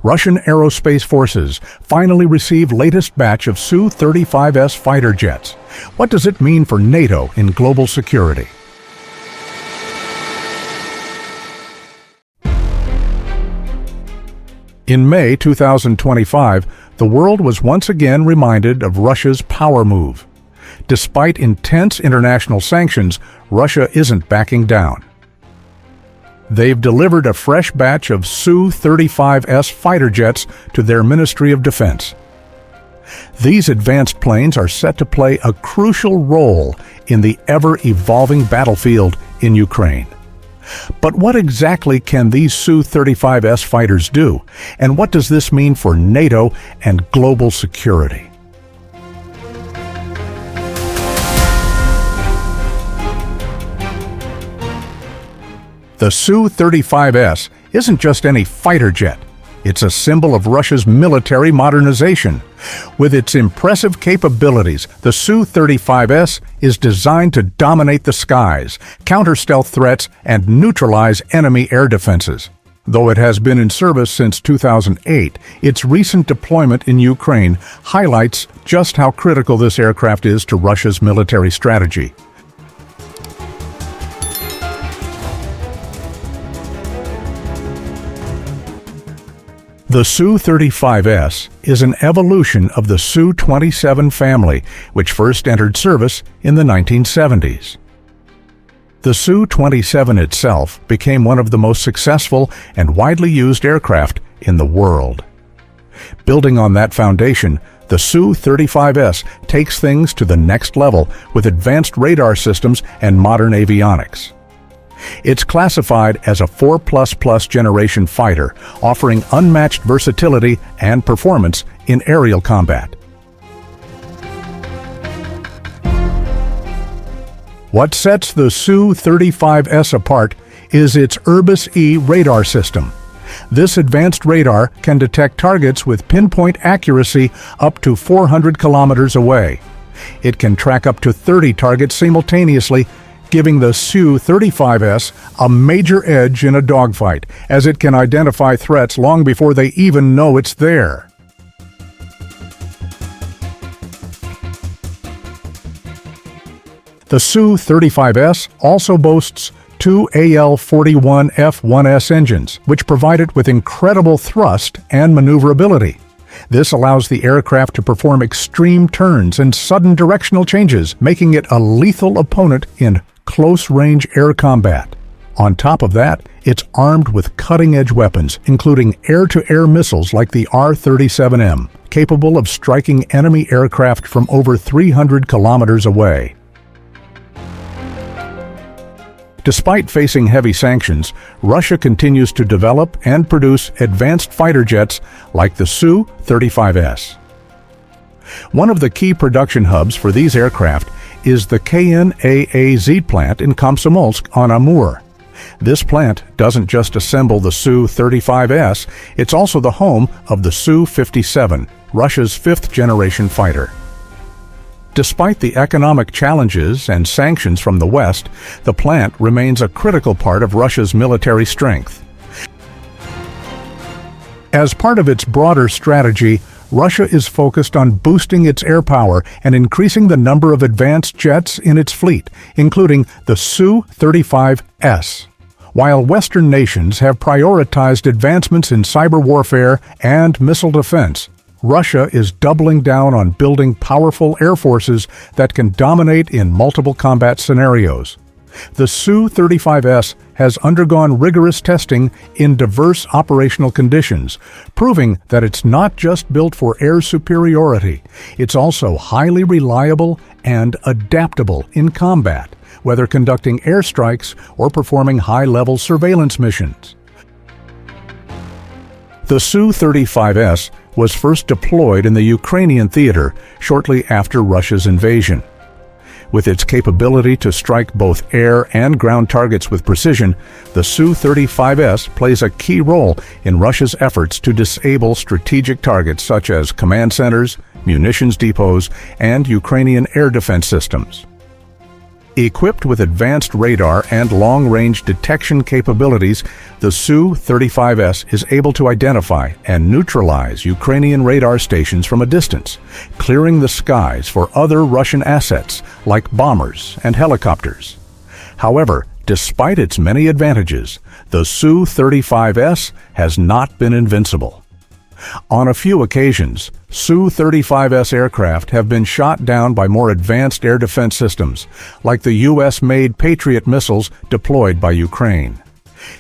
Russian aerospace forces finally received latest batch of Su-35S fighter jets. What does it mean for NATO in global security? In May 2025, the world was once again reminded of Russia's power move. Despite intense international sanctions, Russia isn't backing down. They've delivered a fresh batch of Su-35S fighter jets to their Ministry of Defense. These advanced planes are set to play a crucial role in the ever-evolving battlefield in Ukraine. But what exactly can these Su-35S fighters do, and what does this mean for NATO and global security? The Su-35S isn't just any fighter jet. It's a symbol of Russia's military modernization. With its impressive capabilities, the Su-35S is designed to dominate the skies, counter stealth threats, and neutralize enemy air defenses. Though it has been in service since 2008, its recent deployment in Ukraine highlights just how critical this aircraft is to Russia's military strategy. The Su-35S is an evolution of the Su-27 family, which first entered service in the 1970s. The Su-27 itself became one of the most successful and widely used aircraft in the world. Building on that foundation, the Su-35S takes things to the next level with advanced radar systems and modern avionics. It's classified as a 4++ generation fighter, offering unmatched versatility and performance in aerial combat. What sets the Su-35S apart is its Urbis-E radar system. This advanced radar can detect targets with pinpoint accuracy up to 400 kilometers away. It can track up to 30 targets simultaneously, giving the Su-35S a major edge in a dogfight, as it can identify threats long before they even know it's there. The Su-35S also boasts two AL-41F1S engines, which provide it with incredible thrust and maneuverability. This allows the aircraft to perform extreme turns and sudden directional changes, making it a lethal opponent in close-range air combat. On top of that, it's armed with cutting-edge weapons, including air-to-air missiles like the R-37M, capable of striking enemy aircraft from over 300 kilometers away. Despite facing heavy sanctions, Russia continues to develop and produce advanced fighter jets like the Su-35S. One of the key production hubs for these aircraft is the KNAAZ plant in Komsomolsk-on-Amur. This plant doesn't just assemble the Su-35S, it's also the home of the Su-57, Russia's fifth-generation fighter. Despite the economic challenges and sanctions from the West, the plant remains a critical part of Russia's military strength. As part of its broader strategy, Russia is focused on boosting its air power and increasing the number of advanced jets in its fleet, including the Su-35S. While Western nations have prioritized advancements in cyber warfare and missile defense, Russia is doubling down on building powerful air forces that can dominate in multiple combat scenarios. The Su-35S has undergone rigorous testing in diverse operational conditions, proving that it's not just built for air superiority, it's also highly reliable and adaptable in combat, whether conducting airstrikes or performing high-level surveillance missions. The Su-35S was first deployed in the Ukrainian theater shortly after Russia's invasion. With its capability to strike both air and ground targets with precision, the Su-35S plays a key role in Russia's efforts to disable strategic targets such as command centers, munitions depots, and Ukrainian air defense systems. Equipped with advanced radar and long-range detection capabilities, the Su-35S is able to identify and neutralize Ukrainian radar stations from a distance, clearing the skies for other Russian assets like bombers and helicopters. However, despite its many advantages, the Su-35S has not been invincible. On a few occasions, Su-35S aircraft have been shot down by more advanced air defense systems, like the U.S.-made Patriot missiles deployed by Ukraine.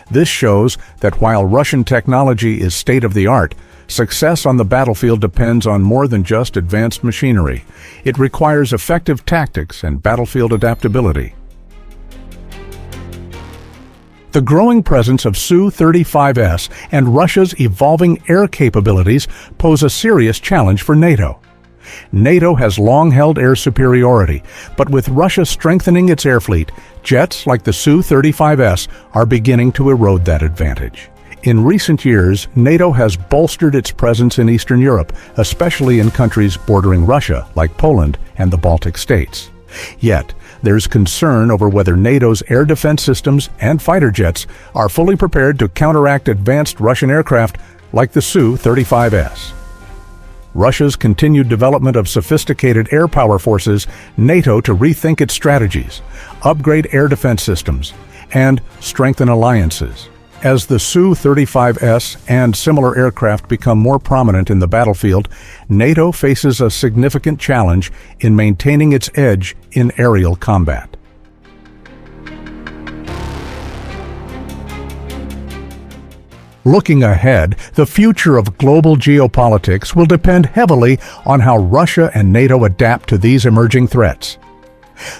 This shows that while Russian technology is state-of-the-art, success on the battlefield depends on more than just advanced machinery. It requires effective tactics and battlefield adaptability. The growing presence of Su-35S and Russia's evolving air capabilities pose a serious challenge for NATO. NATO has long held air superiority, but with Russia strengthening its air fleet, jets like the Su-35S are beginning to erode that advantage. In recent years, NATO has bolstered its presence in Eastern Europe, especially in countries bordering Russia, like Poland and the Baltic states. Yet, there's concern over whether NATO's air defense systems and fighter jets are fully prepared to counteract advanced Russian aircraft like the Su-35S. Russia's continued development of sophisticated air power forces NATO to rethink its strategies, upgrade air defense systems, and strengthen alliances. As the Su-35S and similar aircraft become more prominent in the battlefield, NATO faces a significant challenge in maintaining its edge in aerial combat. Looking ahead, the future of global geopolitics will depend heavily on how Russia and NATO adapt to these emerging threats.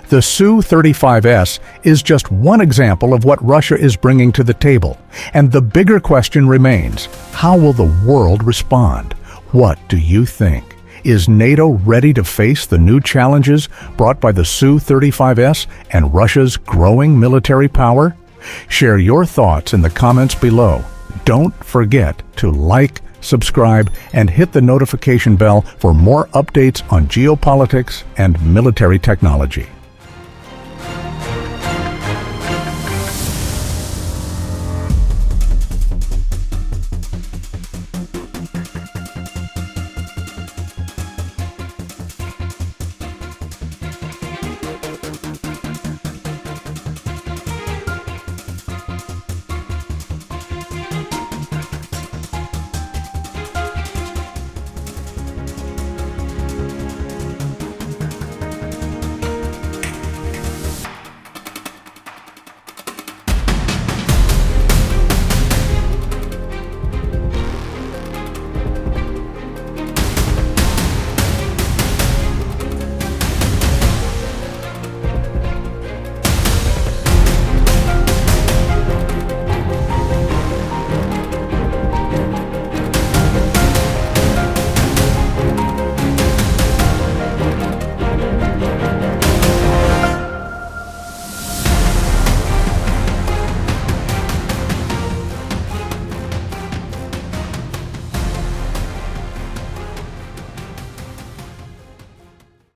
The Su-35S is just one example of what Russia is bringing to the table, and the bigger question remains, how will the world respond? What do you think? Is NATO ready to face the new challenges brought by the Su-35S and Russia's growing military power? Share your thoughts in the comments below. Don't forget to like, subscribe, and hit the notification bell for more updates on geopolitics and military technology.